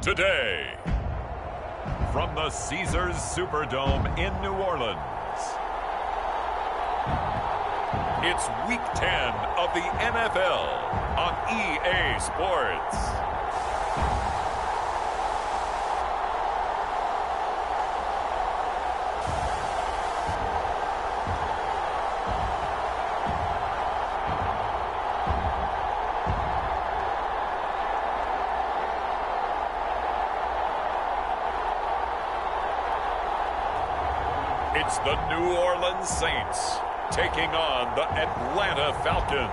Today, from the Caesars Superdome in New Orleans, it's Week 10 of the NFL on EA Sports. It's the New Orleans Saints taking on the Atlanta Falcons.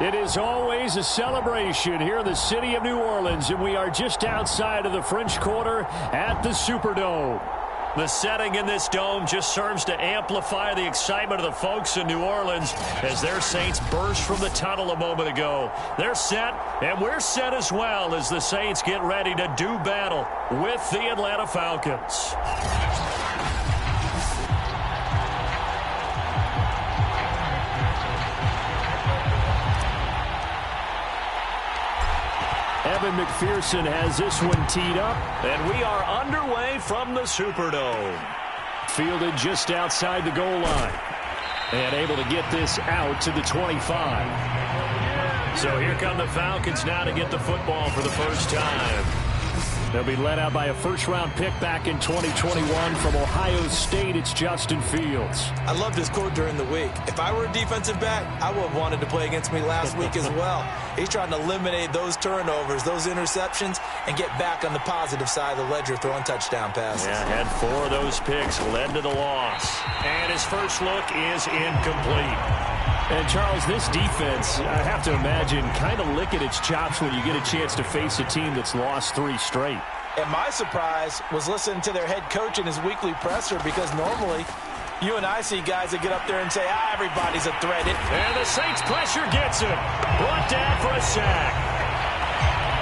It is always a celebration here in the city of New Orleans, and we are just outside of the French Quarter at the Superdome. The setting in this dome just serves to amplify the excitement of the folks in New Orleans as their Saints burst from the tunnel a moment ago. They're set, and we're set as well as the Saints get ready to do battle with the Atlanta Falcons. Evan McPherson has this one teed up, and we are underway from the Superdome. Fielded just outside the goal line, and able to get this out to the 25. So here come the Falcons now to get the football for the first time. They'll be led out by a first-round pick back in 2021 from Ohio State. It's Justin Fields. I loved his quote during the week. If I were a defensive back, I would have wanted to play against me last week as well. He's trying to eliminate those turnovers, those interceptions, and get back on the positive side of the ledger throwing touchdown passes. Yeah, had 4 of those picks, led to the loss. And his first look is incomplete. And, Charles, this defense, I have to imagine, kind of licking its chops when you get a chance to face a team that's lost 3 straight. And my surprise was listening to their head coach in his weekly presser, because normally you and I see guys that get up there and say, everybody's a threat. And the Saints pressure gets him. Brought down for a sack.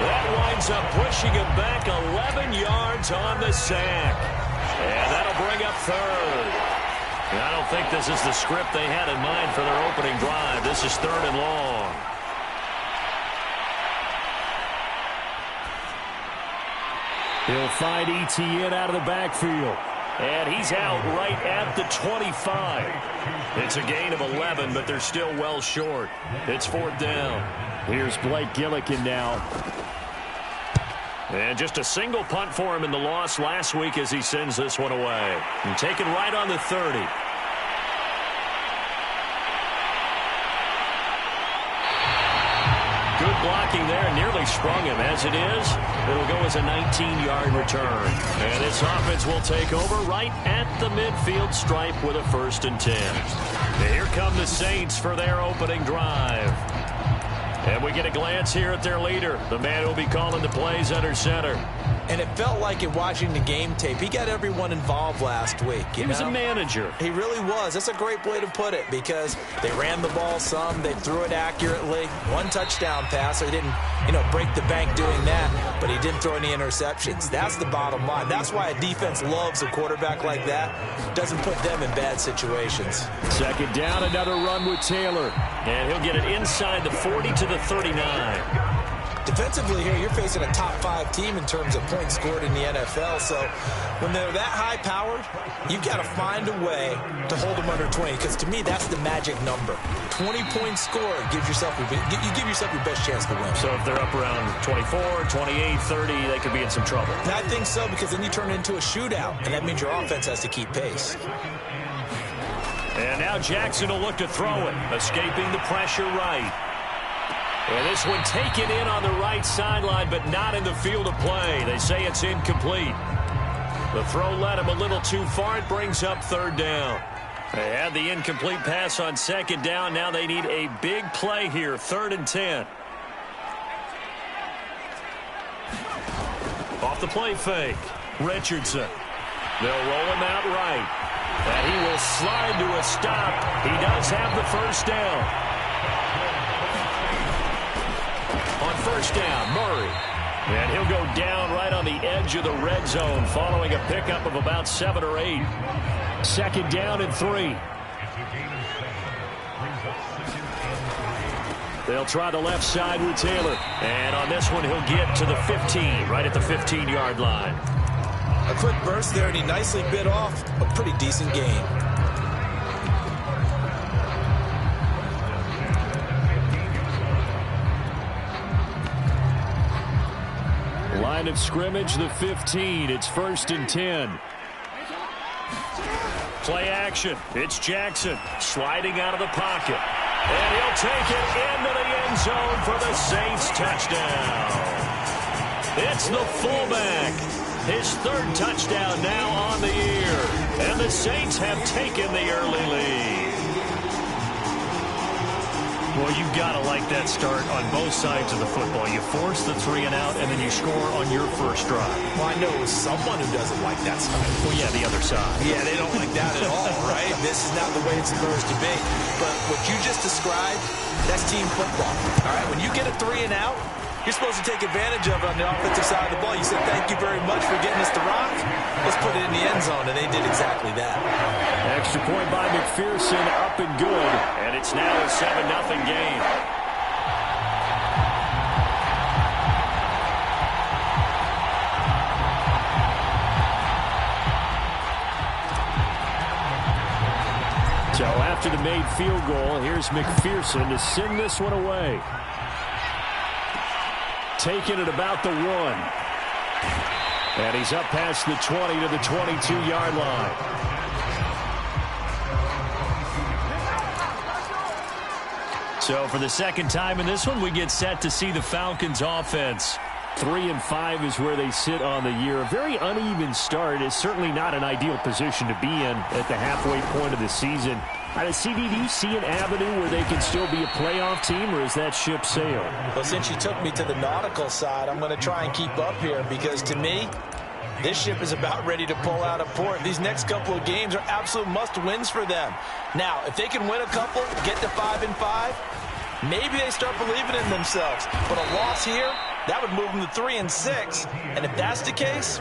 That winds up pushing him back 11 yards on the sack. And that'll bring up third. I don't think this is the script they had in mind for their opening drive. This is 3rd and long. He'll find ETN out of the backfield. And he's out right at the 25. It's a gain of 11, but they're still well short. It's 4th down. Here's Blake Gillikin now. And just a single punt for him in the loss last week as he sends this one away. And taken right on the 30. Good blocking there, nearly sprung him. As it is, it'll go as a 19-yard return. And this offense will take over right at the midfield stripe with a 1st and 10. And here come the Saints for their opening drive. And we get a glance here at their leader, the man who'll be calling the plays under center. And it felt like in watching the game tape, he got everyone involved last week. He was a manager. He really was. That's a great way to put it, because they ran the ball some, they threw it accurately. 1 touchdown pass, so he didn't, break the bank doing that, but he didn't throw any interceptions. That's the bottom line. That's why a defense loves a quarterback like that. Doesn't put them in bad situations. 2nd down, another run with Taylor. And he'll get it inside the 40 to the 39. Defensively here, you're facing a top 5 team in terms of points scored in the NFL. So when they're that high-powered, you've got to find a way to hold them under 20. Because to me, that's the magic number. 20 points scored gives yourself you give yourself your best chance to win. So if they're up around 24, 28, 30, they could be in some trouble. I think so, because then you turn it into a shootout, and that means your offense has to keep pace. And now Jackson will look to throw it, escaping the pressure right. And this one taken in on the right sideline, but not in the field of play. They say it's incomplete. The throw led him a little too far. It brings up 3rd down. They had the incomplete pass on 2nd down. Now they need a big play here, 3rd and 10. Off the play fake, Richardson. They'll roll him out right. And he will slide to a stop. He does have the 1st down. On 1st down, Murray. And he'll go down right on the edge of the red zone following a pickup of about 7 or 8. 2nd down and 3. They'll try the left side with Taylor. And on this one, he'll get to the 15, right at the 15-yard line. A quick burst there, and he nicely bit off a pretty decent gain. Line of scrimmage, the 15. It's 1st and 10. Play action. It's Jackson sliding out of the pocket. And he'll take it into the end zone for the Saints touchdown. It's the fullback. His 3rd touchdown now on the year. And the Saints have taken the early lead. Well, you've got to like that start on both sides of the football. You force the 3 and out, and then you score on your first drive. Well, I know someone who doesn't like that side. Well, yeah, the other side. Yeah, they don't like that at all, right? This is not the way it's supposed to be. But what you just described, that's team football. All right, when you get a 3 and out, you're supposed to take advantage of it on the offensive side of the ball. You said, thank you very much for getting us the rock. Let's put it in the end zone, and they did exactly that. Extra point by McPherson, up and good. And it's now a 7-0 game. So after the made field goal, here's McPherson to send this one away. Taking it about the 1. And he's up past the 20 to the 22-yard line. So for the second time in this one, we get set to see the Falcons offense. 3-5 is where they sit on the year. A very uneven start is certainly not an ideal position to be in at the halfway point of the season. CD, do you see an avenue where they can still be a playoff team, or is that ship sailed? Well, since you took me to the nautical side, I'm going to try and keep up here because, to me, this ship is about ready to pull out of port. These next couple of games are absolute must-wins for them. Now, if they can win a couple, get to 5-5, maybe they start believing in themselves. But a loss here, that would move them to 3-6. And if that's the case,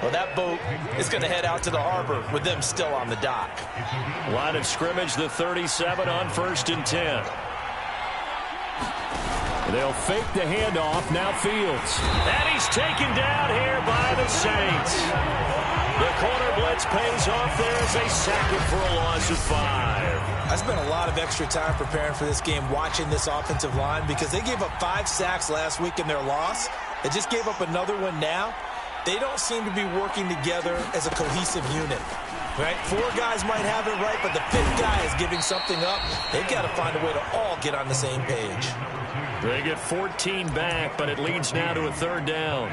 well, that boat is going to head out to the harbor with them still on the dock. Line of scrimmage, the 37 on 1st and 10. They'll fake the handoff. Now Fields. And he's taken down here by the Saints. The corner blitz pays off there as they sack it for a loss of 5. I spent a lot of extra time preparing for this game watching this offensive line because they gave up 5 sacks last week in their loss. They just gave up another one now. They don't seem to be working together as a cohesive unit. Right? 4 guys might have it right, but the 5th guy is giving something up. They've got to find a way to all get on the same page. They get 14 back, but it leads now to a 3rd down.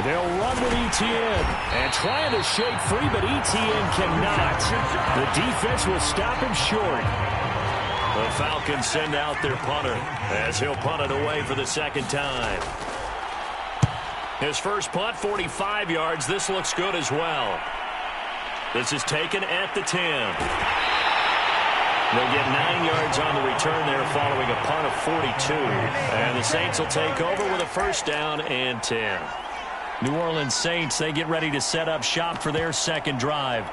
They'll run with Etienne and trying to shake free, but Etienne cannot. The defense will stop him short. The Falcons send out their punter as he'll punt it away for the 2nd time. His first punt, 45 yards. This looks good as well. This is taken at the 10. They'll get 9 yards on the return there following a punt of 42. And the Saints will take over with a 1st down and 10. New Orleans Saints, they get ready to set up shop for their 2nd drive.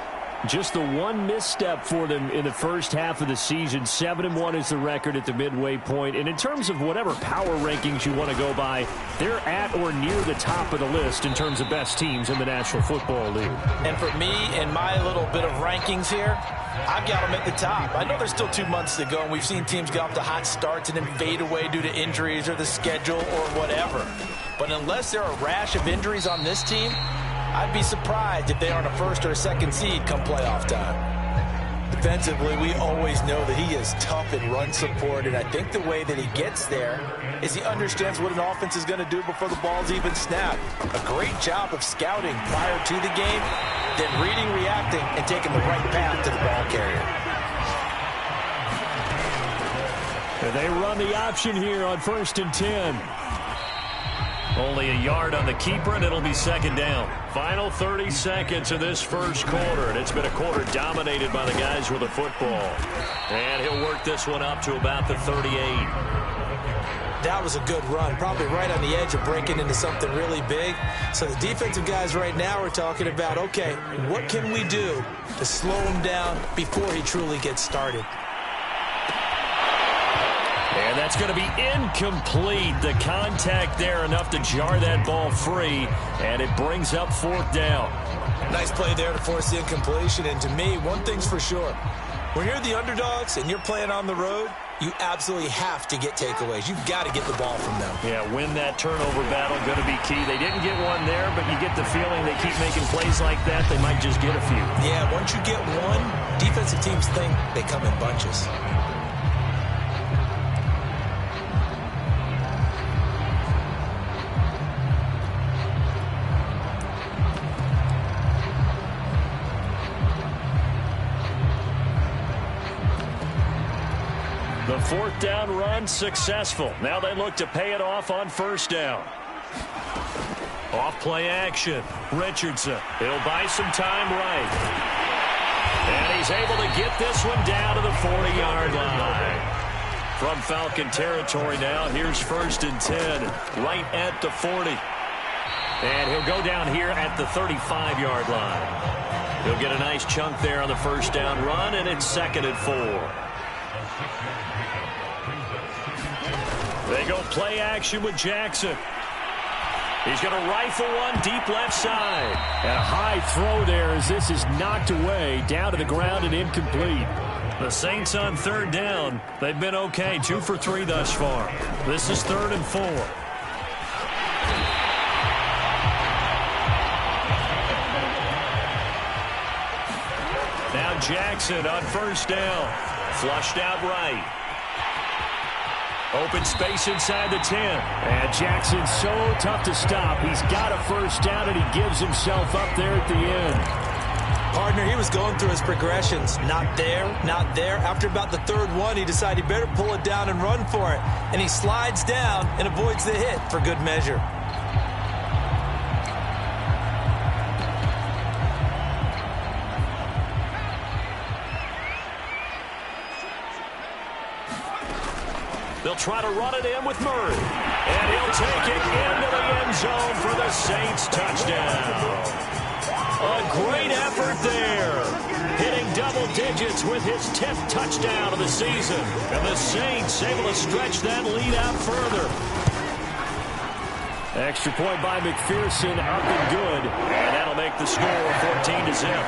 Just the one misstep for them in the first half of the season. 7-1 is the record at the midway point. And in terms of whatever power rankings you want to go by, they're at or near the top of the list in terms of best teams in the National Football League. And for me and my little bit of rankings here, I've got them at the top. I know there's still 2 months to go, and we've seen teams get off to hot starts and then fade away due to injuries or the schedule or whatever. But unless there are a rash of injuries on this team, I'd be surprised if they aren't a 1st or a 2nd seed come playoff time. Defensively, we always know that he is tough in run support, and I think the way that he gets there is he understands what an offense is going to do before the ball's even snapped. A great job of scouting prior to the game, then reading, reacting, and taking the right path to the ball carrier. And they run the option here on 1st and 10. Only a yard on the keeper, and it'll be 2nd down. Final 30 seconds of this first quarter, and it's been a quarter dominated by the guys with the football. And he'll work this one up to about the 38. that was a good run, probably right on the edge of breaking into something really big. So the defensive guys right now are talking about, okay, what can we do to slow him down before he truly gets started? And that's going to be incomplete. The contact there enough to jar that ball free, and it brings up 4th down. Nice play there to force the incompletion. And to me, one thing's for sure. When you're the underdogs and you're playing on the road, you absolutely have to get takeaways. You've got to get the ball from them. Yeah, win that turnover battle, going to be key. They didn't get one there, but you get the feeling they keep making plays like that, they might just get a few. Yeah, once you get one, defensive teams think they come in bunches. The 4th down run successful. Now they look to pay it off on 1st down. Off play action. Richardson. He'll buy some time right. And he's able to get this one down to the 40-yard line. From Falcon territory now, here's 1st and 10. Right at the 40. And he'll go down here at the 35-yard line. He'll get a nice chunk there on the 1st down run, and it's 2nd and 4. They go play action with Jackson. He's going to rifle one deep left side. And a high throw there as this is knocked away, down to the ground and incomplete. The Saints on 3rd down. They've been okay, 2 for 3 thus far. This is 3rd and 4. Now Jackson on 1st down. Flushed out right. Open space inside the 10. And Jackson's so tough to stop. He's got a 1st down, and he gives himself up there at the end. Partner, he was going through his progressions. Not there, not there. After about the 3rd one, he decided he better pull it down and run for it. And he slides down and avoids the hit for good measure. They'll try to run it in with Murray. And he'll take it into the end zone for the Saints touchdown. A great effort there. Hitting double digits with his 10th touchdown of the season. And the Saints able to stretch that lead out further. Extra point by McPherson, up and good. And that'll make the score 14-0.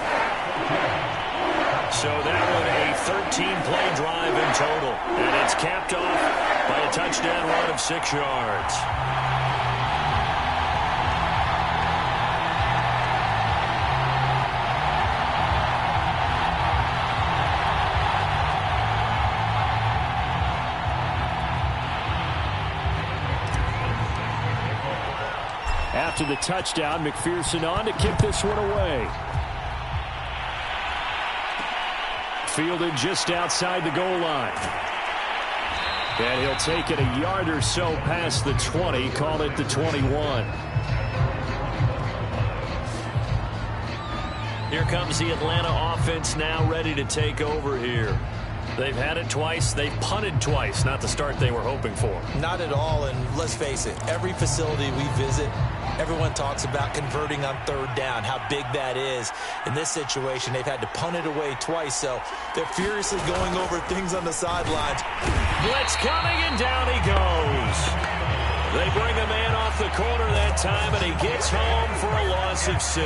So that one a 13-play drive in total. And it's capped off by a touchdown run of 6 yards. After the touchdown, McPherson on to kick this one away. Fielded just outside the goal line. And he'll take it a yard or so past the 20, call it the 21. Here comes the Atlanta offense now ready to take over here. They've had it twice. They've punted twice. Not the start they were hoping for. Not at all, and let's face it, every facility we visit, everyone talks about converting on 3rd down, how big that is. In this situation, they've had to punt it away twice, so they're furiously going over things on the sidelines. Blitz coming, and down he goes. They bring a man off the corner that time, and he gets home for a loss of 6.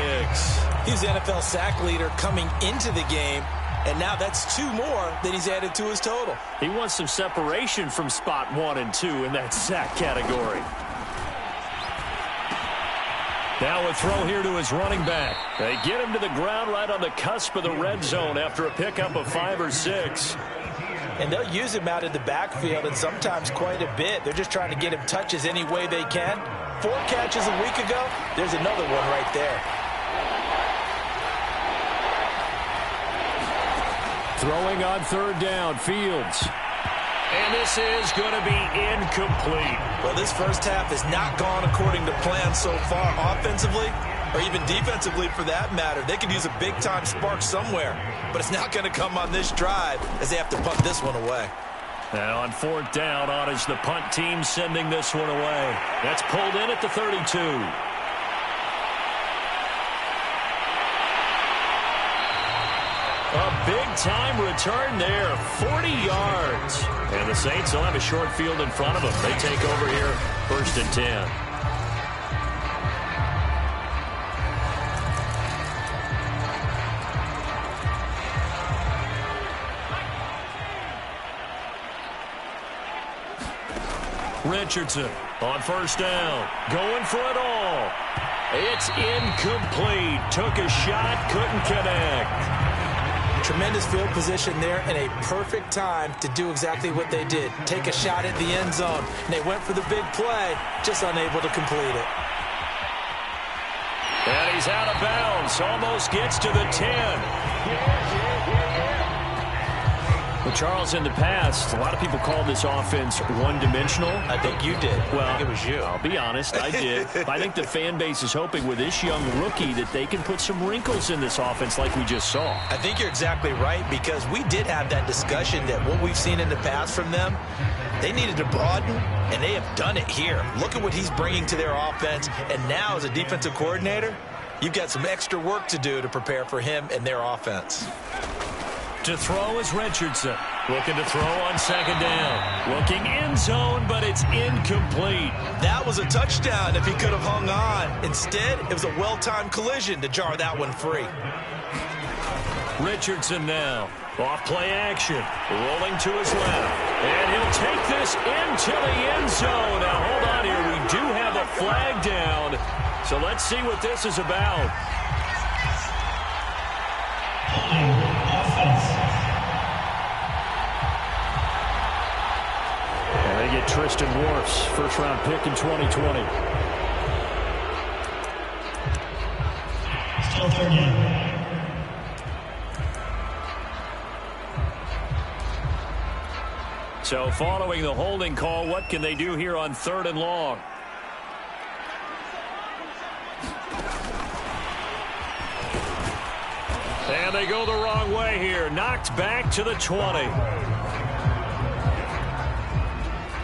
He's the NFL sack leader coming into the game, and now that's 2 more that he's added to his total. He wants some separation from spot 1 and 2 in that sack category. Now a throw here to his running back. They get him to the ground right on the cusp of the red zone after a pickup of 5 or 6. And they'll use him out in the backfield, and sometimes quite a bit. They're just trying to get him touches any way they can. 4 catches a week ago. There's another one right there. Throwing on 3rd down, Fields. And this is going to be incomplete. Well, this first half has not gone according to plan so far offensively, or even defensively for that matter. They could use a big-time spark somewhere, but it's not going to come on this drive as they have to punt this one away. And on fourth down, on is the punt team sending this one away. That's pulled in at the 32. A big-time return there, 40 yards. And the Saints will have a short field in front of them. They take over here, 1st and 10. Richardson on 1st down, going for it all. It's incomplete. Took a shot, couldn't connect. Tremendous field position there and a perfect time to do exactly what they did. Take a shot at the end zone. And they went for the big play, just unable to complete it. And he's out of bounds. Almost gets to the 10. Well, Charles, in the past, a lot of people called this offense one-dimensional. I think you did. Well, I think it was you. I'll be honest, I did. I think the fan base is hoping with this young rookie that they can put some wrinkles in this offense like we just saw. I think you're exactly right, because we did have that discussion that what we've seen in the past from them, they needed to broaden, and they have done it here. Look at what he's bringing to their offense, and now as a defensive coordinator, you've got some extra work to do to prepare for him and their offense. To throw is Richardson. Looking to throw on 2nd down. Looking end zone, but it's incomplete. That was a touchdown if he could have hung on. Instead, it was a well-timed collision to jar that one free. Richardson now. Off play action. Rolling to his left. And he'll take this into the end zone. Now, hold on here. We do have a flag down. So let's see what this is about. And they get Tristan Wirfs, first-round pick in 2020. Still 30. So following the holding call, what can they do here on 3rd and long? And they go the wrong way here. Knocked back to the 20.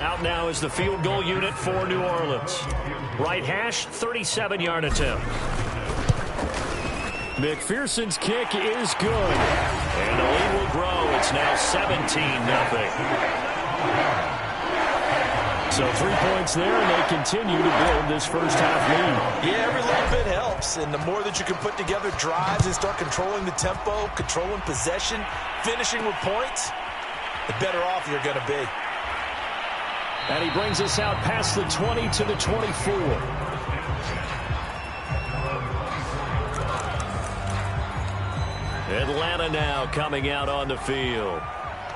Out now is the field goal unit for New Orleans. Right hash, 37-yard attempt. McPherson's kick is good. And the lead will grow. It's now 17-0. So 3 points there, and they continue to build this first-half lead. Yeah, every little bit helps, and the more that you can put together drives and start controlling the tempo, controlling possession, finishing with points, the better off you're going to be. And he brings us out past the 20 to the 24. Atlanta now coming out on the field.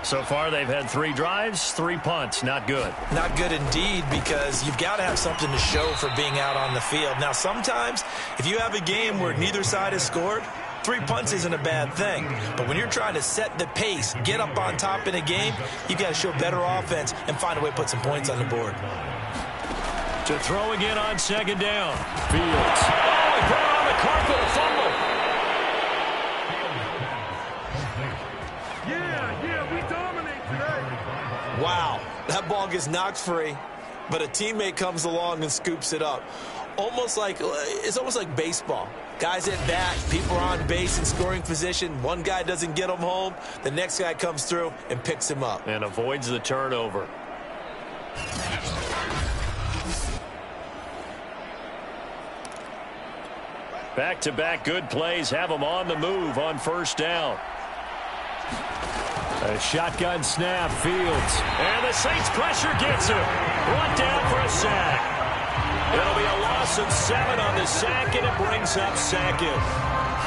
So far, they've had 3 drives, 3 punts. Not good. Not good indeed, because you've got to have something to show for being out on the field. Now, sometimes, if you have a game where neither side has scored, 3 punts isn't a bad thing. But when you're trying to set the pace, get up on top in a game, you've got to show better offense and find a way to put some points on the board. To throw again on 2nd down. Fields. Oh, he put it on the carpet, a fumble. Wow, that ball gets knocked free, but a teammate comes along and scoops it up. It's almost like baseball. Guys at bat, people are on base in scoring position. One guy doesn't get him home. The next guy comes through and picks him up. And avoids the turnover. Back-to-back good plays have them on the move on 1st down. A shotgun snap, Fields. And the Saints pressure gets him. Brought down for a sack. It'll be a loss of 7 on the sack, and it brings up 2nd.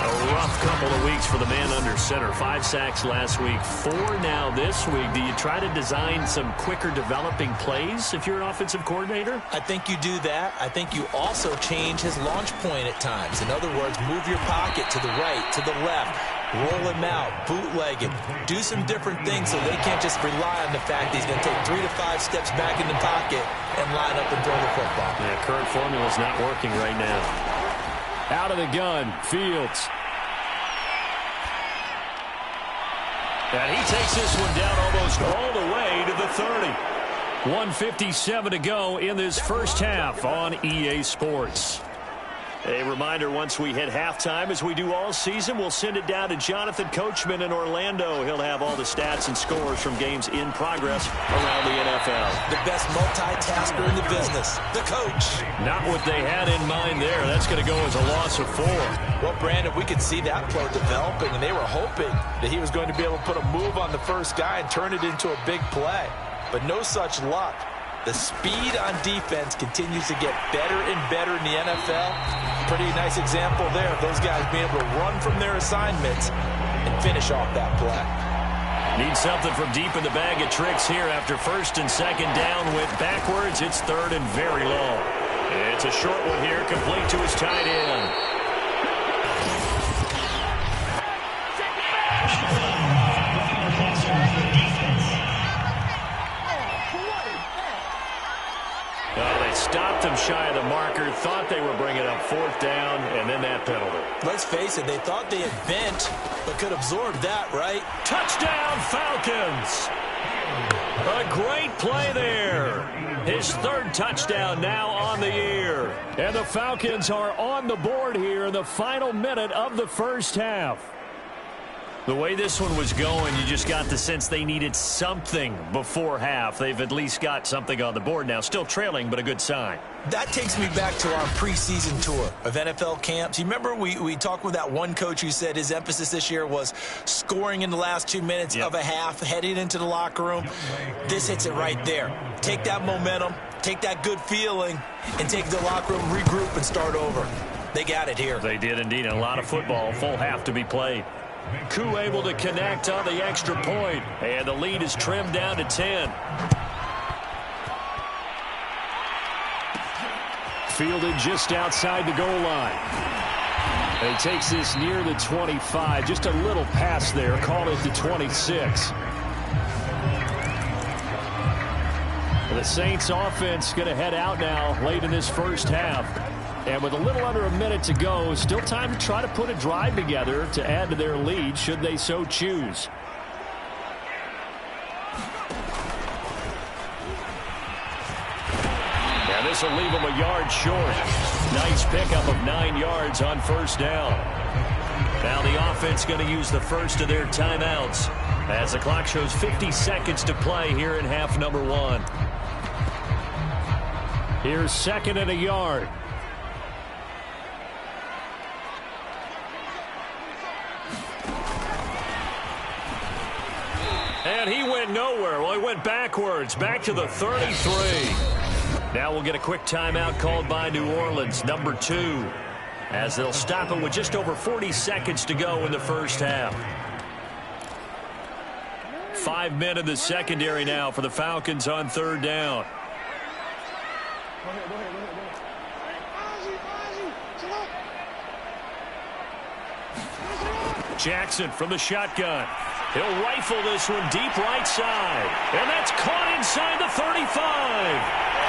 A rough couple of weeks for the man under center. 5 sacks last week, 4 now this week. Do you try to design some quicker developing plays if you're an offensive coordinator? I think you do that. I think you also change his launch point at times. In other words, move your pocket to the right, to the left. Roll him out, bootleg him, do some different things so they can't just rely on the fact that he's going to take 3 to 5 steps back in the pocket and line up and throw the football. Yeah, current formula is not working right now. Out of the gun, Fields. And he takes this one down almost all the way to the 30. 1:57 to go in this first half on EA Sports. A reminder, once we hit halftime, as we do all season, we'll send it down to Jonathan Coachman in Orlando. He'll have all the stats and scores from games in progress around the NFL. The best multitasker in the business, the coach. Not what they had in mind there. That's going to go as a loss of 4. Well, Brandon, we could see that play developing, and they were hoping that he was going to be able to put a move on the first guy and turn it into a big play. But no such luck. The speed on defense continues to get better and better in the NFL. Pretty nice example there of those guys being able to run from their assignments and finish off that play. Need something from deep in the bag of tricks here after first and second down. Went backwards. It's third and very long. It's a short one here, complete to his tight end. Stopped him shy of the marker, thought they were bringing up fourth down, and then that penalty. Let's face it, they thought they had bent, but could absorb that, right? Touchdown, Falcons! A great play there. His third touchdown now on the year. And the Falcons are on the board here in the final minute of the first half. The way this one was going, you just got the sense they needed something before half. They've at least got something on the board now. Still trailing, but a good sign. That takes me back to our preseason tour of NFL camps. You remember we talked with that one coach who said his emphasis this year was scoring in the last 2 minutes of a half, heading into the locker room. This hits it right there. Take that momentum, take that good feeling, and take the locker room, regroup, and start over. They got it here. They did indeed. A lot of football, full half to be played. Koo able to connect on the extra point, and the lead is trimmed down to 10. Fielded just outside the goal line. And he takes this near the 25. Just a little pass there. Call it the 26. The Saints offense going to head out now late in this first half. And with a little under a minute to go, still time to try to put a drive together to add to their lead should they so choose. And this will leave them a yard short. Nice pickup of 9 yards on first down. Now the offense going to use the first of their timeouts as the clock shows 50 seconds to play here in half number 1. Here's second and a yard. And he went nowhere. Well, he went backwards, back to the 33. Now we'll get a quick timeout called by New Orleans, number 2, as they'll stop it with just over 40 seconds to go in the first half. 5 men in the secondary now for the Falcons on third down. Jackson from the shotgun. He'll rifle this one deep right side. And that's caught inside the 35.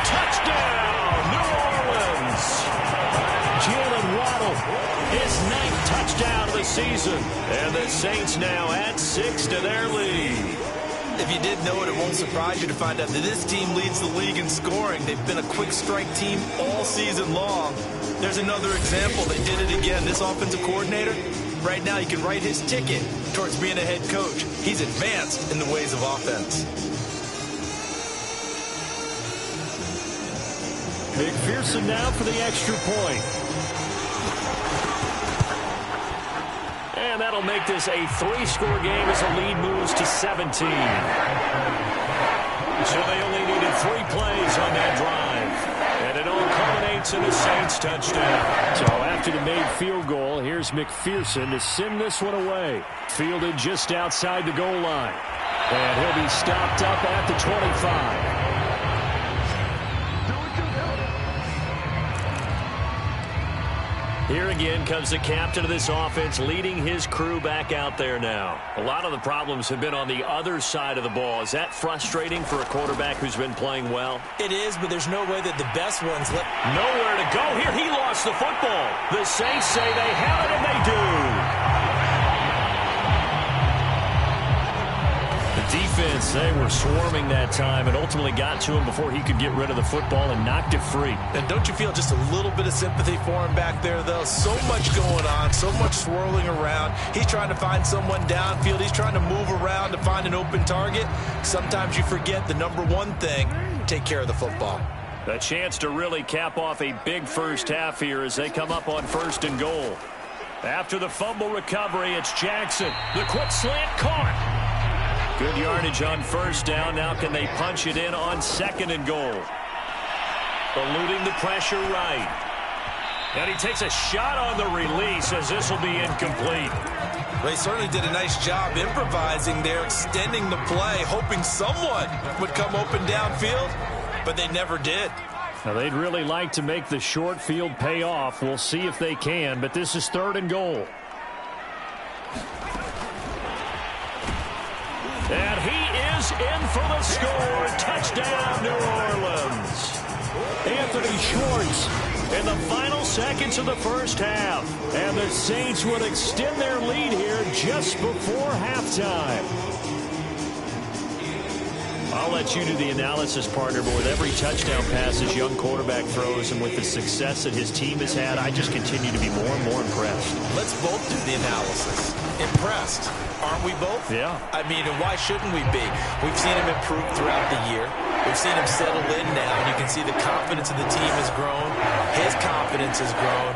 Touchdown, New Orleans. Jalen Waddle, his 9th touchdown of the season. And the Saints now add 6 to their lead. If you didn't know it, it won't surprise you to find out that this team leads the league in scoring. They've been a quick strike team all season long. There's another example. They did it again. This offensive coordinator, right now, you can write his ticket towards being a head coach. He's advanced in the ways of offense. McPherson now for the extra point. And that'll make this a 3-score game as the lead moves to 17. So they only needed 3 plays on that drive. And it all culminates in a Saints touchdown. So after the made field goal, here's McPherson to send this one away. Fielded just outside the goal line. And he'll be stopped up at the 25. Here again comes the captain of this offense, leading his crew back out there now. A lot of the problems have been on the other side of the ball. Is that frustrating for a quarterback who's been playing well? It is, but there's no way that the best ones let... Nowhere to go here. He lost the football. The Saints say they have it, and they do. They were swarming that time and ultimately got to him before he could get rid of the football and knocked it free. And don't you feel just a little bit of sympathy for him back there, though? So much going on, so much swirling around. He's trying to find someone downfield. He's trying to move around to find an open target. Sometimes you forget the number one thing, take care of the football. A chance to really cap off a big first half here as they come up on 1st and goal. After the fumble recovery, it's Jackson. The quick slant caught. Good yardage on 1st down. Now can they punch it in on 2nd and goal? Eluding the pressure right. And he takes a shot on the release as this will be incomplete. Well, he certainly did a nice job improvising there, extending the play, hoping someone would come open downfield, but they never did. Now, they'd really like to make the short field pay off. We'll see if they can, but this is 3rd and goal. And he is in for the score. Touchdown, New Orleans. Anthony Schwartz in the final seconds of the first half. And the Saints would extend their lead here just before halftime. I'll let you do the analysis, partner, but with every touchdown pass this young quarterback throws and with the success that his team has had, I just continue to be more and more impressed. Let's both do the analysis. Impressed. Aren't we both? Yeah. I mean, and why shouldn't we be? We've seen him improve throughout the year. We've seen him settle in now, and you can see the confidence of the team has grown. His confidence has grown.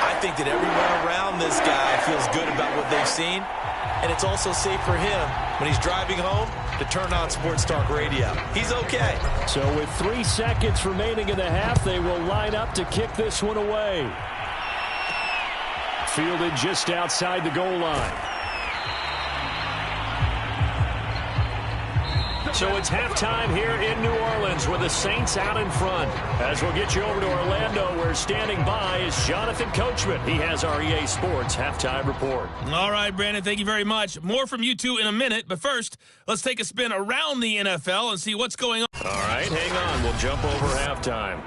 I think that everyone around this guy feels good about what they've seen, and it's also safe for him when he's driving home to turn on Sports Talk Radio. He's okay. So with 3 seconds remaining in the half, they will line up to kick this one away. Fielded just outside the goal line. So it's halftime here in New Orleans with the Saints out in front. As we'll get you over to Orlando, where standing by is Jonathan Coachman. He has our EA Sports halftime report. All right, Brandon, thank you very much. More from you two in a minute, but first, let's take a spin around the NFL and see what's going on. All right, hang on. We'll jump over halftime.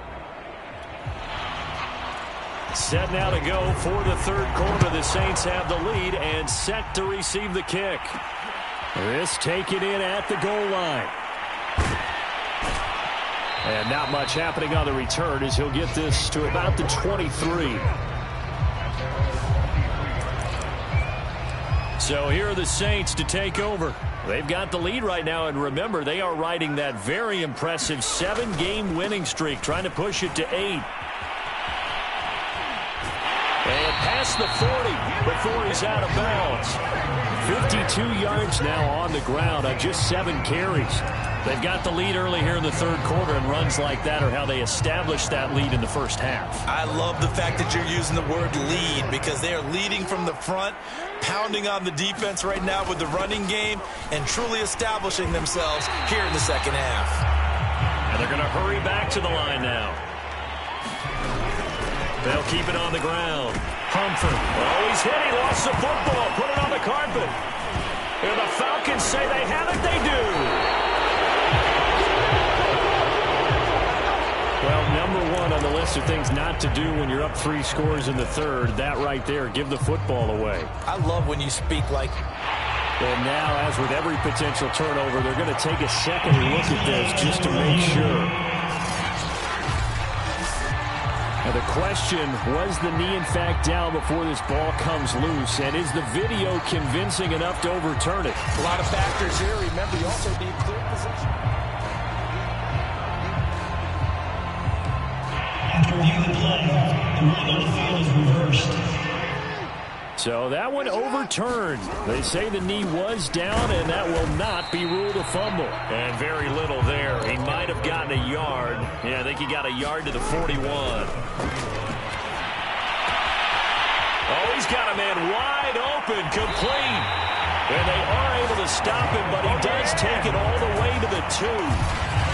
Set now to go for the 3rd quarter. The Saints have the lead and set to receive the kick. This taken in at the goal line. And not much happening on the return as he'll get this to about the 23. So here are the Saints to take over. They've got the lead right now, and remember, they are riding that very impressive 7-game winning streak, trying to push it to 8. And past the 40 before he's out of bounds. 52 yards now on the ground on just 7 carries. They've got the lead early here in the 3rd quarter, and runs like that are how they established that lead in the first half. I love the fact that you're using the word lead because they are leading from the front, pounding on the defense right now with the running game, and truly establishing themselves here in the 2nd half. And they're going to hurry back to the line now. They'll keep it on the ground. Humphrey. Oh, he's hit. He lost the football. Put it on the carpet. And the Falcons say they have it. They do. Well, number 1 on the list of things not to do when you're up 3 scores in the 3rd. That right there. Give the football away. I love when you speak like... And now, as with every potential turnover, they're going to take a second look at this just to make sure. Now the question, was the knee in fact down before this ball comes loose? And is the video convincing enough to overturn it? A lot of factors here. Remember, you also need clear position. After review the play, the ruling on the field is reversed. So that one overturned. They say the knee was down, and that will not be ruled a fumble. And very little there. He might have gotten a yard. Yeah, I think he got a yard to the 41. Oh, he's got a man wide open, complete. And they are able to stop him, but he does take it all the way to the 2.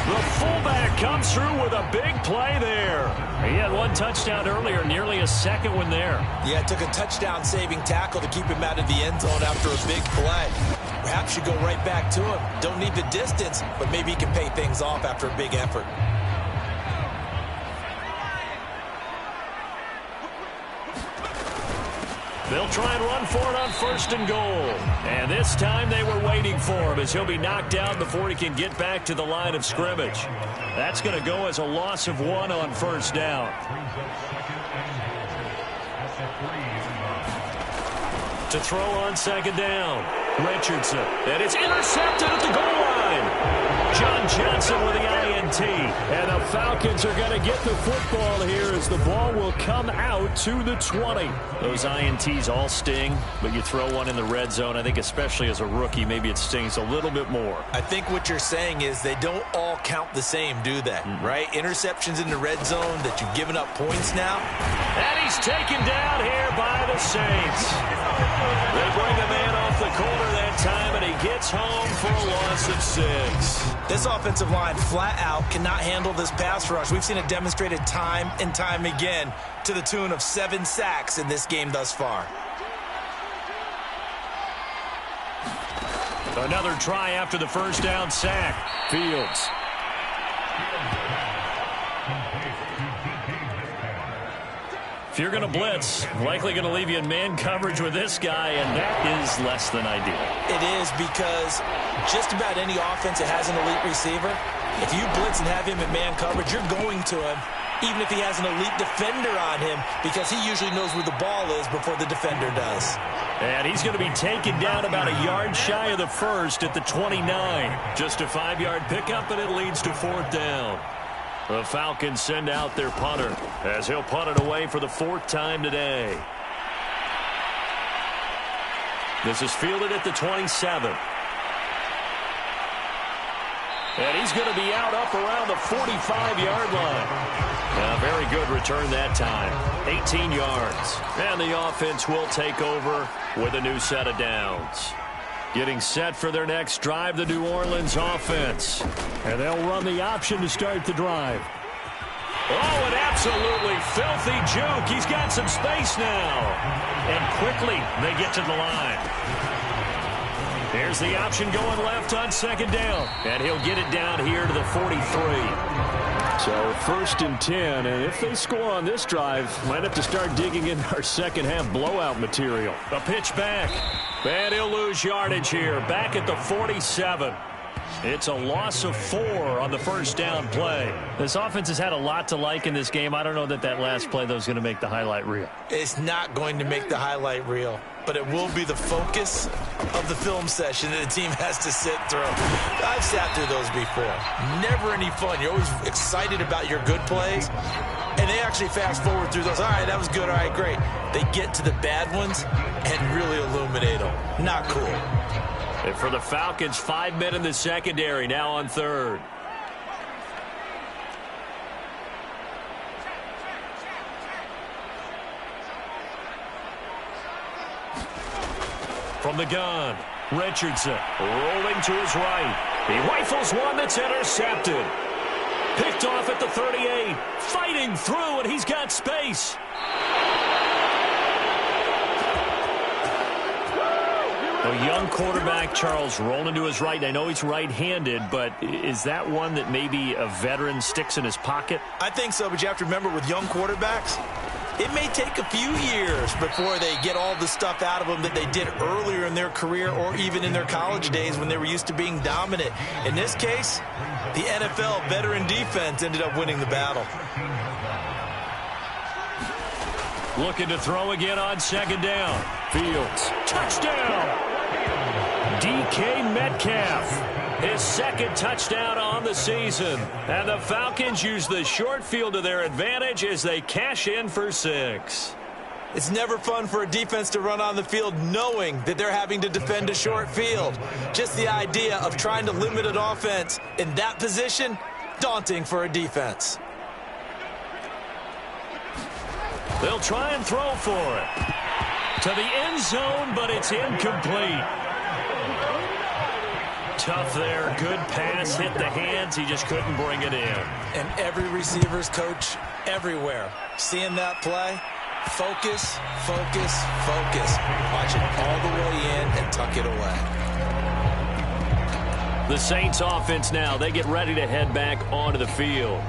The fullback comes through with a big play there. He had 1 touchdown earlier, nearly a 2nd one there. Yeah, it took a touchdown-saving tackle to keep him out of the end zone after a big play. Perhaps you go right back to him. Don't need the distance, but maybe he can pay things off after a big effort. They'll try and run for it on 1st and goal. And this time they were waiting for him as he'll be knocked down before he can get back to the line of scrimmage. That's going to go as a loss of 1 on 1st down. To throw on 2nd down, Richardson. And it's intercepted at the goal line. John Johnson with the INT. And the Falcons are going to get the football here as the ball will come out to the 20. Those INTs all sting, but you throw one in the red zone, I think especially as a rookie, maybe it stings a little bit more. I think what you're saying is they don't all count the same, do they? Right? Interceptions in the red zone that you've given up points now. And he's taken down here by the Saints. They bring the man off the corner that time, and he gets home for a loss of 6. This offensive line flat out cannot handle this pass rush. We've seen it demonstrated time and time again to the tune of 7 sacks in this game thus far. Another try after the 1st down sack. Fields. If you're going to blitz, likely going to leave you in man coverage with this guy, and that is less than ideal. It is, because just about any offense that has an elite receiver, if you blitz and have him in man coverage, you're going to him, even if he has an elite defender on him, because he usually knows where the ball is before the defender does. And he's going to be taken down about a yard shy of the 1st at the 29. Just a 5-yard pickup, and it leads to 4th down. The Falcons send out their punter as he'll punt it away for the 4th time today. This is fielded at the 27. And he's going to be out up around the 45-yard line. A very good return that time. 18 yards. And the offense will take over with a new set of downs. Getting set for their next drive, the New Orleans offense. And they'll run the option to start the drive. Oh, an absolutely filthy juke. He's got some space now. And quickly, they get to the line. Here's the option going left on 2nd down. And he'll get it down here to the 43. So 1st and 10, and if they score on this drive, might have to start digging in our second-half blowout material. A pitch back. And he'll lose yardage here, back at the 47. It's a loss of 4 on the 1st down play. This offense has had a lot to like in this game. I don't know that last play, though, is going to make the highlight reel. It's not going to make the highlight reel, but it will be the focus of the film session that the team has to sit through. I've sat through those before. Never any fun. You're always excited about your good plays, and they actually fast forward through those. All right, that was good. All right, great. They get to the bad ones and really illuminate them. Not cool. And for the Falcons, 5 men in the secondary, now on 3rd. From the gun, Richardson rolling to his right. He rifles one that's intercepted. Picked off at the 38. Fighting through, and he's got space. A young quarterback, Charles, rolling to his right. And I know he's right-handed, but is that one that maybe a veteran sticks in his pocket? I think so, but you have to remember with young quarterbacks, it may take a few years before they get all the stuff out of them that they did earlier in their career or even in their college days when they were used to being dominant. In this case, the NFL veteran defense ended up winning the battle. Looking to throw again on 2nd down. Fields. Touchdown! DK Metcalf. His 2nd touchdown on the season. And the Falcons use the short field to their advantage as they cash in for 6. It's never fun for a defense to run on the field knowing that they're having to defend a short field. Just the idea of trying to limit an offense in that position, daunting for a defense. They'll try and throw for it. To the end zone, but it's incomplete. Tough there. Good pass. Hit the hands. He just couldn't bring it in. And every receiver's coach everywhere. Seeing that play, focus, focus, focus. Watch it all the way in and tuck it away. The Saints offense now. They get ready to head back onto the field.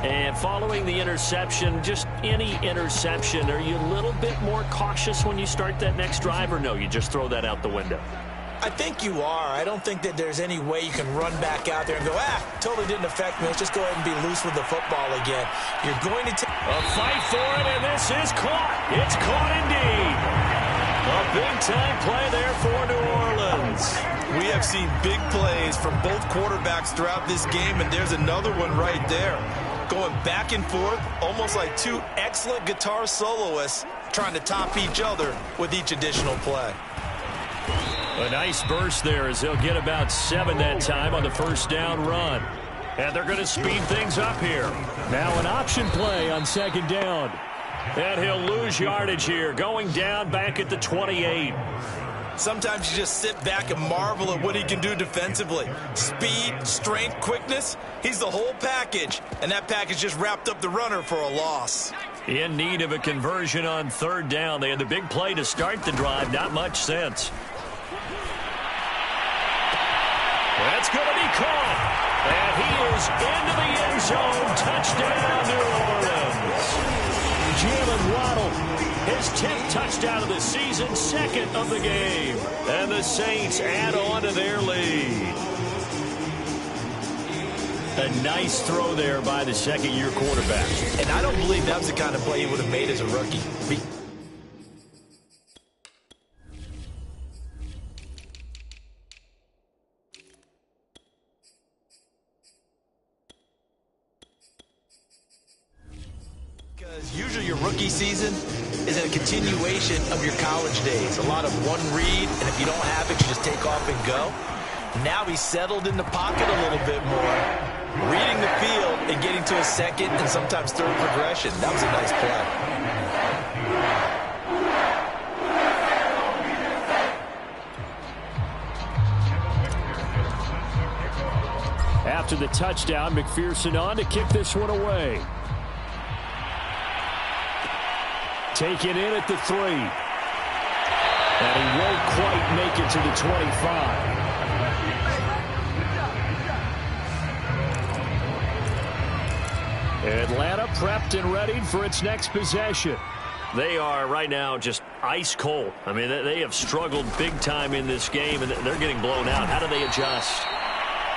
And following the interception, just any interception, are you a little bit more cautious when you start that next drive, or no, you just throw that out the window? I think you are. I don't think that there's any way you can run back out there and go, totally didn't affect me. Let's just go ahead and be loose with the football again. You're going to take a fight for it, and this is caught. It's caught indeed. A big-time play there for New Orleans. We have seen big plays from both quarterbacks throughout this game, and there's another one right there. Going back and forth, almost like two excellent guitar soloists trying to top each other with each additional play. A nice burst there as they'll get about 7 that time on the first down run. And they're going to speed things up here. Now an option play on second down. And he'll lose yardage here, going down back at the 28. Sometimes you just sit back and marvel at what he can do defensively. Speed, strength, quickness, he's the whole package. And that package just wrapped up the runner for a loss. In need of a conversion on third down. They had the big play to start the drive, not much sense. That's going to be caught. And he is into the end zone. Touchdown, New Orleans. Jalen Waddle, his 10th touchdown of the season, second of the game. And the Saints add on to their lead. A nice throw there by the second-year quarterback. And I don't believe that was the kind of play he would have made as a rookie. Usually your rookie season is a continuation of your college days. A lot of one read, and if you don't have it, you just take off and go. Now he's settled in the pocket a little bit more, reading the field and getting to a second and sometimes third progression. That was a nice play. After the touchdown, McPherson on to kick this one away. Taken in at the 3. And he won't quite make it to the 25. Atlanta prepped and ready for its next possession. They are right now just ice cold. I mean, they have struggled big time in this game, and they're getting blown out. How do they adjust?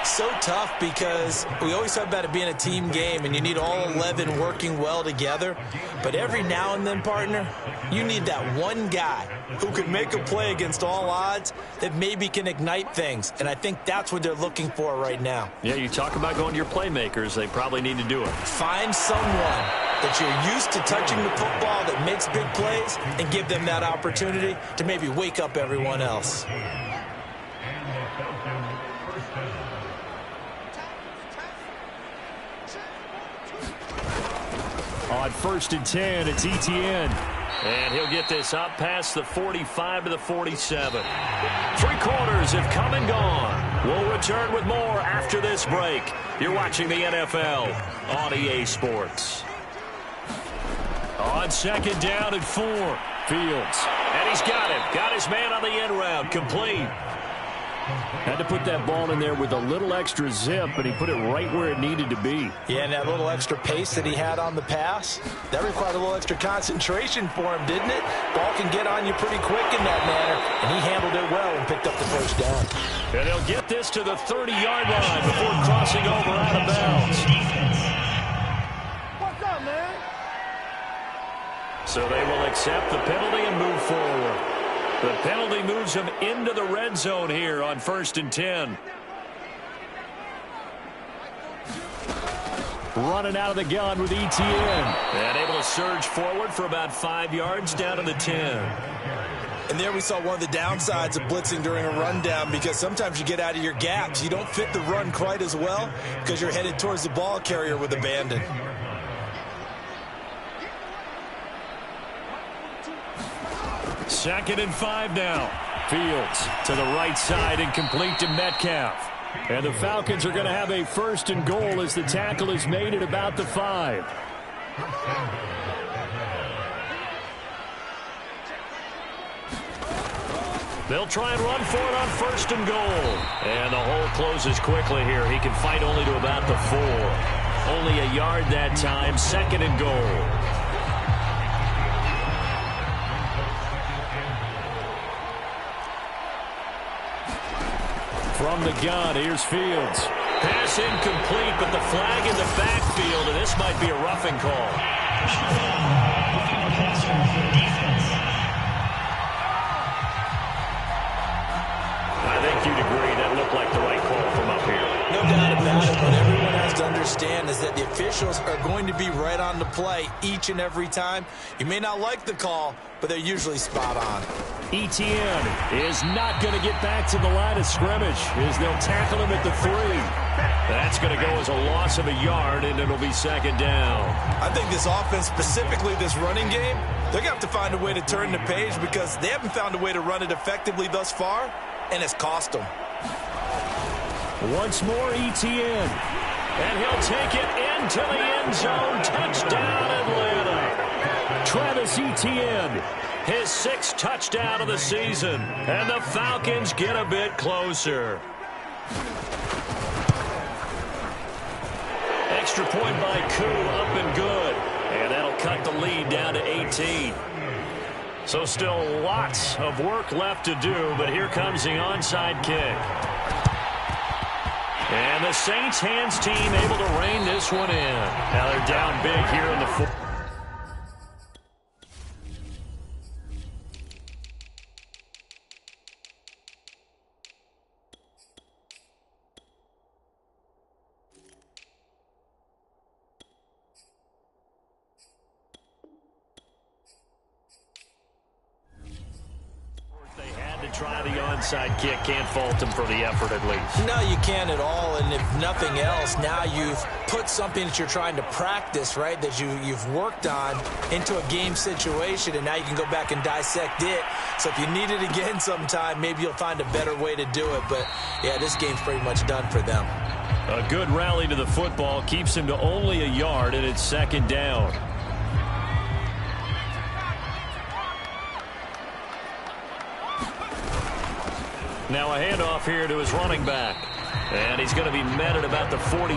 So tough because we always talk about it being a team game and you need all 11 working well together. But every now and then, partner, you need that one guy who can make a play against all odds that maybe can ignite things. And I think that's what they're looking for right now. Yeah, you talk about going to your playmakers. They probably need to do it. Find someone that you're used to touching the football that makes big plays and give them that opportunity to maybe wake up everyone else. On 1st and 10, it's Etienne. And he'll get this up past the 45 to the 47. 3 quarters have come and gone. We'll return with more after this break. You're watching the NFL on EA Sports. On 2nd down and 4, Fields. And he's got him. Got his man on the end route. Complete. Had to put that ball in there with a little extra zip, and he put it right where it needed to be. Yeah, and that little extra pace that he had on the pass, that required a little extra concentration for him, didn't it? Ball can get on you pretty quick in that manner, and he handled it well and picked up the first down. And he'll get this to the 30-yard line before crossing over out of bounds. What's up, man? So they will accept the penalty and move forward. The penalty moves him into the red zone here on 1st and 10. Running out of the gun with Etienne. And able to surge forward for about 5 yards down to the 10. And there we saw one of the downsides of blitzing during a rundown, because sometimes you get out of your gaps. You don't fit the run quite as well because you're headed towards the ball carrier with abandon. 2nd and 5 now. Fields to the right side and complete to Metcalf. And the Falcons are going to have a 1st and goal as the tackle is made at about the 5. They'll try and run for it on 1st and goal. And the hole closes quickly here. He can fight only to about the 4. Only a yard that time, 2nd and goal. From the gun, here's Fields. Pass incomplete, but the flag in the backfield, and this might be a roughing call. I think you'd agree that looked like the right call from up here. No doubt about it. What everyone has to understand is that the officials are going to be right on the play each and every time. You may not like the call, but they're usually spot on. Etienne is not going to get back to the line of scrimmage as they'll tackle him at the 3. That's going to go as a loss of a yard, and it'll be 2nd down. I think this offense, specifically this running game, they're going to have to find a way to turn the page because they haven't found a way to run it effectively thus far, and it's cost them. Once more, Etienne. And he'll take it into the end zone. Touchdown, Atlanta. Travis Etienne, his 6th touchdown of the season. And the Falcons get a bit closer. Extra point by Koo, up and good. And that'll cut the lead down to 18. So still lots of work left to do, but here comes the onside kick. And the Saints hands team able to rein this one in. Now they're down big here in the 4th. Try the onside kick. Can't fault him for the effort at least. No, you can't at all. And if nothing else, now you've put something that you're trying to practice, right, that you've worked on into a game situation, and now you can go back and dissect it. So if you need it again sometime, maybe you'll find a better way to do it. But, yeah, this game's pretty much done for them. A good rally to the football keeps him to only a yard, and it's 2nd down. Now a handoff here to his running back. And he's going to be met at about the 43.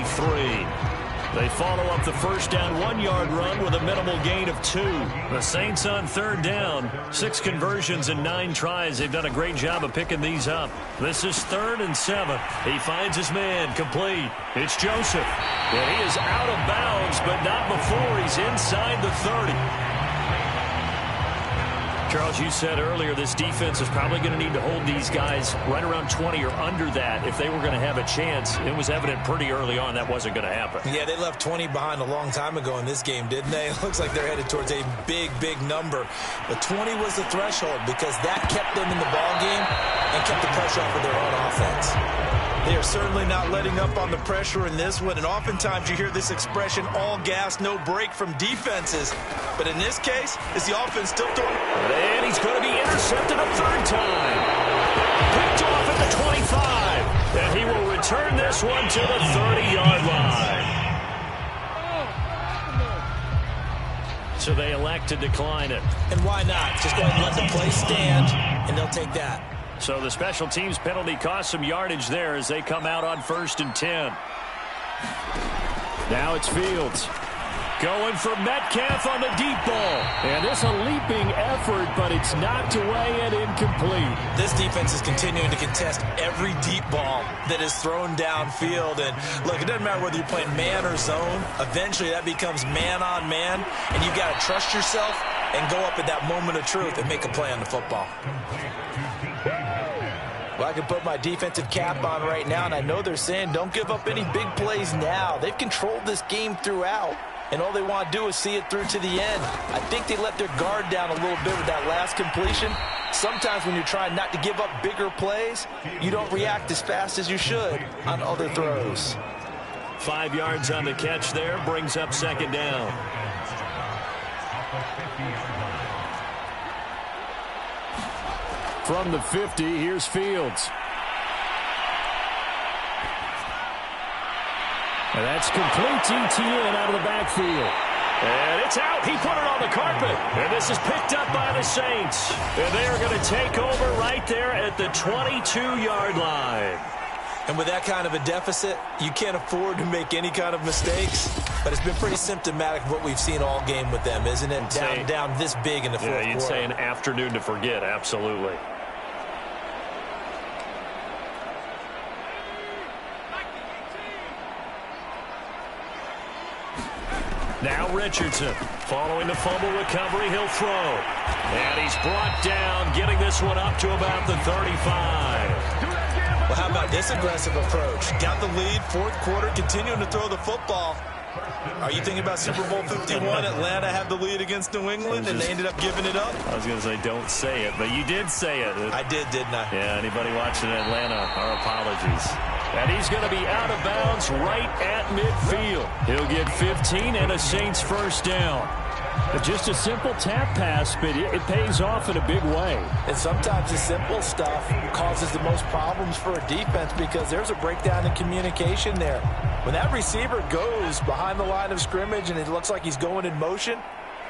They follow up the first down 1-yard run with a minimal gain of 2. The Saints on 3rd down. 6 conversions and 9 tries. They've done a great job of picking these up. This is 3rd and 7. He finds his man complete. It's Joseph. And he is out of bounds, but not before he's inside the 30. Charles, you said earlier this defense is probably going to need to hold these guys right around 20 or under that if they were going to have a chance. It was evident pretty early on that wasn't going to happen. Yeah, they left 20 behind a long time ago in this game, didn't they? It looks like they're headed towards a big, big number. But 20 was the threshold because that kept them in the ball game and kept the pressure off of their own offense. They are certainly not letting up on the pressure in this one, and oftentimes you hear this expression, all gas, no break from defenses. But in this case, is the offense still throwing? And he's going to be intercepted a 3rd time. Picked off at the 25. And he will return this one to the 30-yard line. So they elect to decline it. And why not? Just go ahead and let the play stand, and they'll take that. So the special teams penalty cost some yardage there as they come out on 1st and 10. Now it's Fields. Going for Metcalf on the deep ball. And this a leaping effort, but it's knocked away and incomplete. This defense is continuing to contest every deep ball that is thrown downfield. And look, it doesn't matter whether you're playing man or zone. Eventually that becomes man on man. And you've got to trust yourself and go up at that moment of truth and make a play on the football. Well, I can put my defensive cap on right now, and I know they're saying don't give up any big plays now. They've controlled this game throughout, and all they want to do is see it through to the end. I think they let their guard down a little bit with that last completion. Sometimes when you're trying not to give up bigger plays, you don't react as fast as you should on other throws. 5 yards on the catch there, brings up 2nd down. From the 50, here's Fields. And that's complete to Etienne out of the backfield. And it's out. He put it on the carpet. And this is picked up by the Saints. And they are going to take over right there at the 22-yard line. And with that kind of a deficit, you can't afford to make any kind of mistakes. But it's been pretty symptomatic of what we've seen all game with them, isn't it? Down this big in the fourth quarter. Yeah, you'd say an afternoon to forget, absolutely. Now Richardson, following the fumble recovery, he'll throw. And he's brought down, getting this one up to about the 35. Well, how about this aggressive approach? Got the lead, fourth quarter, continuing to throw the football. Are you thinking about Super Bowl 51? Atlanta had the lead against New England, and they ended up giving it up? I was going to say, don't say it, but you did say it. I did, didn't I? Yeah, anybody watching Atlanta, our apologies. And he's going to be out of bounds right at midfield. He'll get 15 and a Saints first down. Just a simple tap pass, but it pays off in a big way. And sometimes the simple stuff causes the most problems for a defense because there's a breakdown in communication there. When that receiver goes behind the line of scrimmage and it looks like he's going in motion,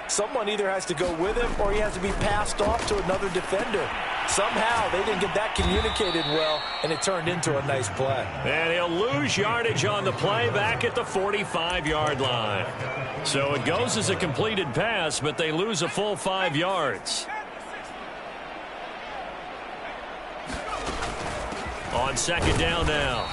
someone either has to go with him or he has to be passed off to another defender. Somehow they didn't get that communicated well, and it turned into a nice play. And he'll lose yardage on the play back at the 45-yard line. So it goes as a completed pass, but they lose a full 5 yards. On second down now,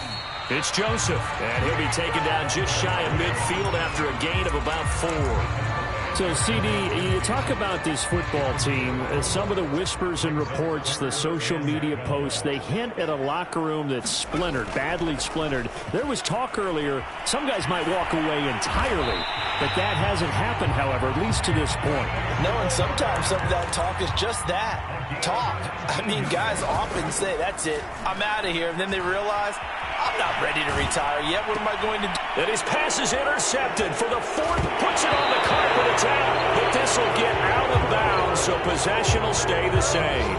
it's Joseph. And he'll be taken down just shy of midfield after a gain of about 4. So, CD, you talk about this football team, some of the whispers and reports, the social media posts, they hint at a locker room that's splintered, badly splintered. There was talk earlier, some guys might walk away entirely, but that hasn't happened, however, at least to this point. No, and sometimes some of that talk is just that, talk. I mean, guys often say, that's it, I'm out of here, and then they realize, I'm not ready to retire yet. What am I going to do? And his pass is intercepted for the 4th. Puts it on the carpet. It's out. But this will get out of bounds, so possession will stay the same.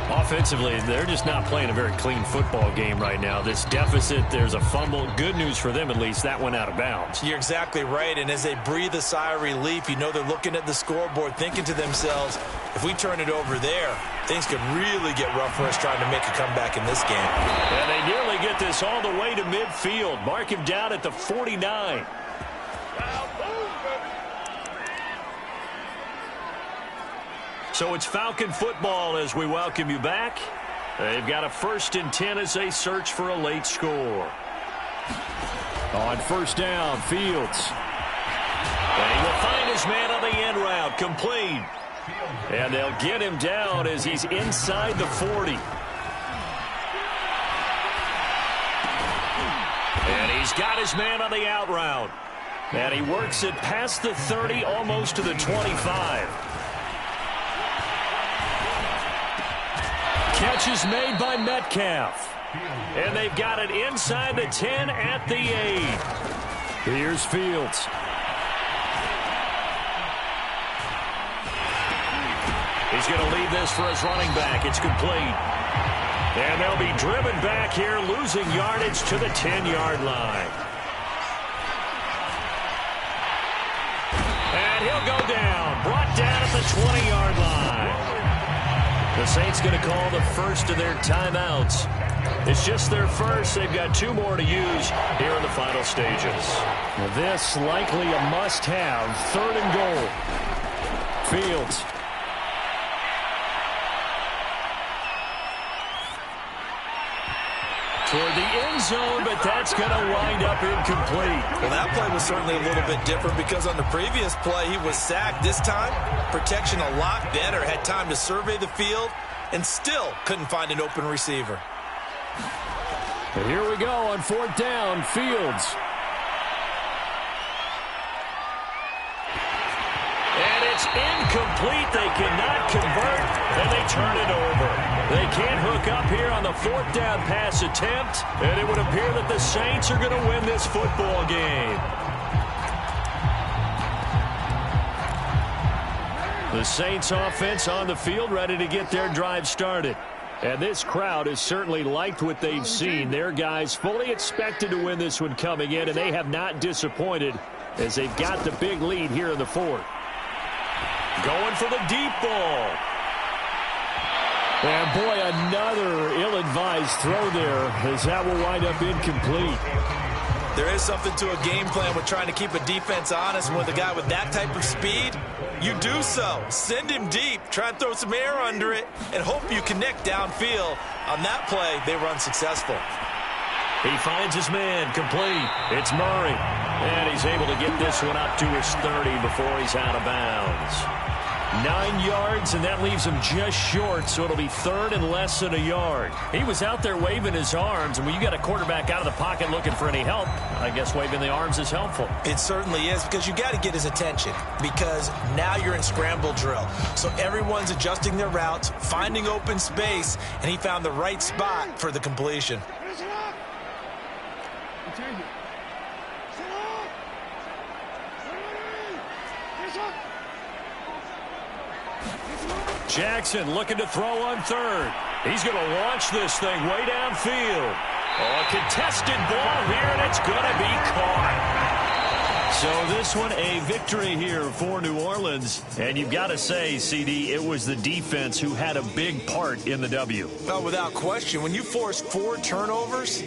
Offensively, they're just not playing a very clean football game right now. This deficit, there's a fumble. Good news for them, at least. That went out of bounds. You're exactly right. And as they breathe a sigh of relief, you know they're looking at the scoreboard, thinking to themselves, if we turn it over there, things could really get rough for us trying to make a comeback in this game. And they nearly get this all the way to midfield. Mark him down at the 49. So it's Falcon football as we welcome you back. They've got a 1st and 10 as they search for a late score. On first down, Fields. And he will find his man on the end route, complete. And they'll get him down as he's inside the 40. And he's got his man on the out route. And he works it past the 30, almost to the 25. Catch is made by Metcalf. And they've got it inside the 10 at the 8. Here's Fields. He's going to leave this for his running back. It's complete. And they'll be driven back here, losing yardage to the 10-yard line. And he'll go down, brought down at the 20-yard line. The Saints going to call the first of their timeouts. It's just their first. They've got 2 more to use here in the final stages. Now this likely a must-have. 3rd and goal. Fields. Toward the end zone, but that's going to wind up incomplete. Well, that play was certainly a little bit different because on the previous play, he was sacked. This time, protection a lot better. Had time to survey the field and still couldn't find an open receiver. And here we go on 4th down, Fields. And it's incomplete. They cannot convert, and they turn it over. They can't hook up here on the 4th down pass attempt, and it would appear that the Saints are going to win this football game. The Saints offense on the field, ready to get their drive started. And this crowd has certainly liked what they've seen. Their guys fully expected to win this one coming in, and they have not disappointed as they've got the big lead here in the 4th. Going for the deep ball. And, boy, another ill-advised throw there as that will wind up incomplete. There is something to a game plan with trying to keep a defense honest. With a guy with that type of speed, you do so. Send him deep, try and throw some air under it, and hope you connect downfield. On that play, they were unsuccessful. He finds his man, complete. It's Murray. And he's able to get this one up to his 30 before he's out of bounds. 9 yards, and that leaves him just short, so it'll be third and less than a yard. He was out there waving his arms, and when you got a quarterback out of the pocket looking for any help, I guess waving the arms is helpful. It certainly is, because you got to get his attention, because now you're in scramble drill. So everyone's adjusting their routes, finding open space, and he found the right spot for the completion. Jackson looking to throw on third. He's going to launch this thing way downfield. Oh, a contested ball here, and it's going to be caught. So this one, a victory here for New Orleans. And you've got to say, CD, it was the defense who had a big part in the W. Well, without question, when you force 4 turnovers,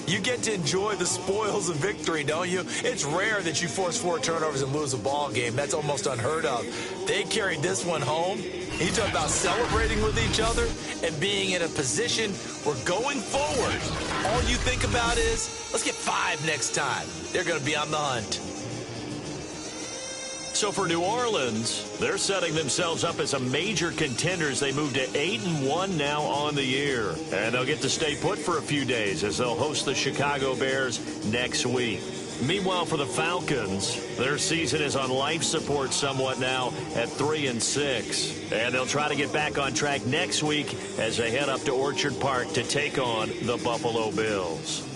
you get to enjoy the spoils of victory, don't you? It's rare that you force 4 turnovers and lose a ball game. That's almost unheard of. They carried this one home. He talked about celebrating with each other and being in a position where going forward, all you think about is, let's get 5 next time. They're going to be on the hunt. So for New Orleans, they're setting themselves up as a major contenders. They move to 8-1 now on the year. And they'll get to stay put for a few days as they'll host the Chicago Bears next week. Meanwhile, for the Falcons, their season is on life support somewhat now at 3-6. And they'll try to get back on track next week as they head up to Orchard Park to take on the Buffalo Bills.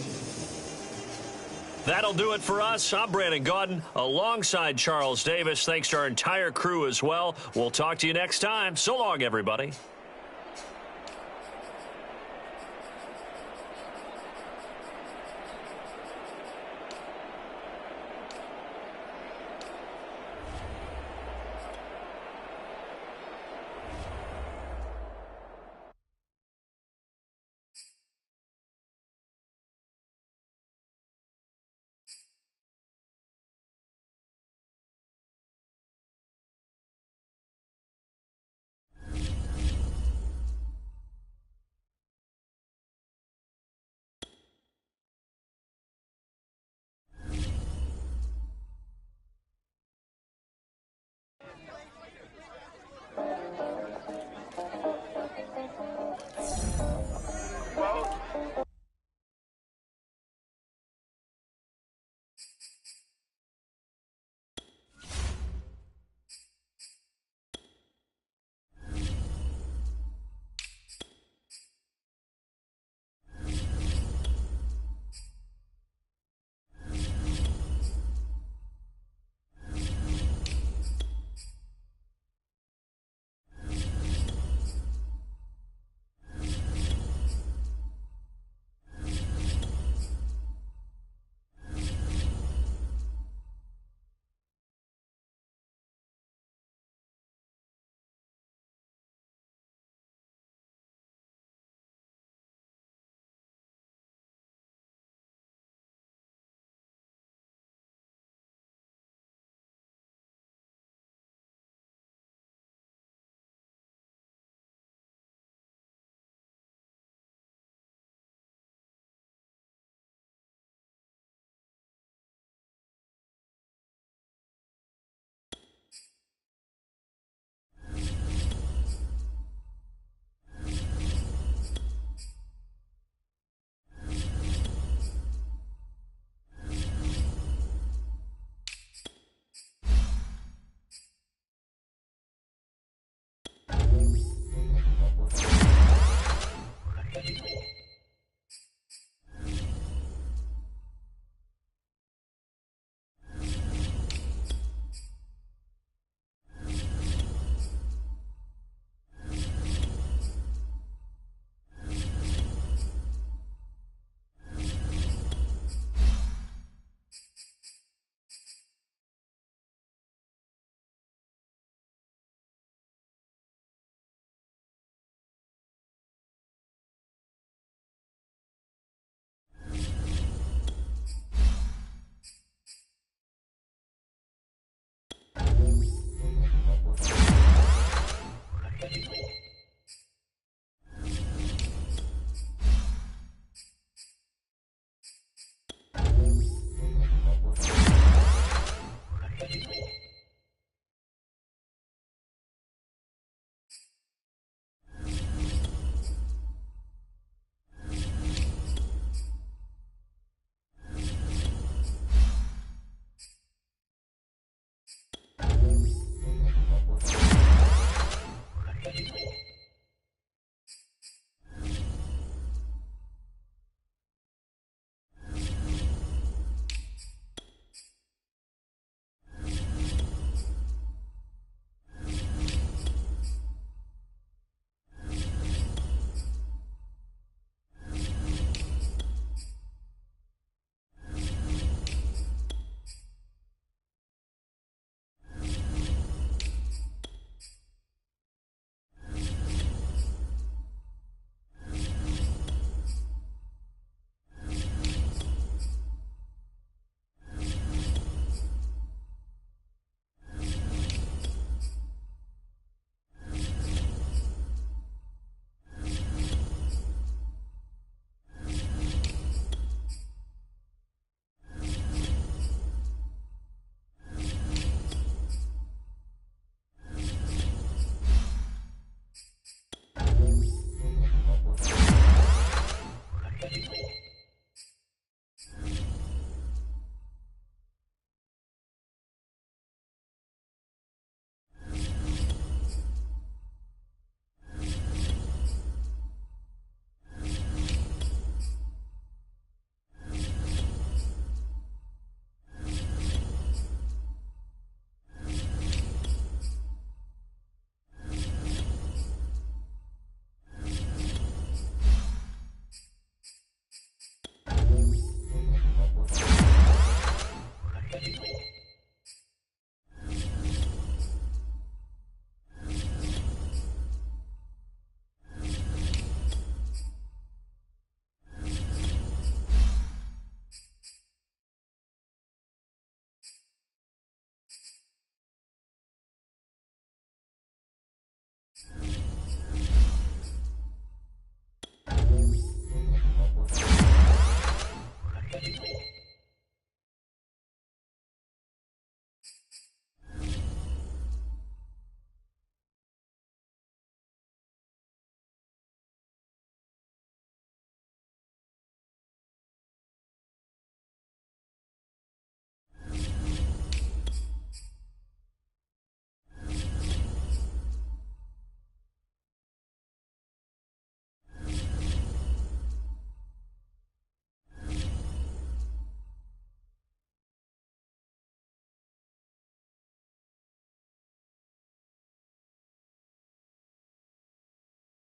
That'll do it for us. I'm Brandon Gaudin alongside Charles Davis. Thanks to our entire crew as well. We'll talk to you next time. So long, everybody.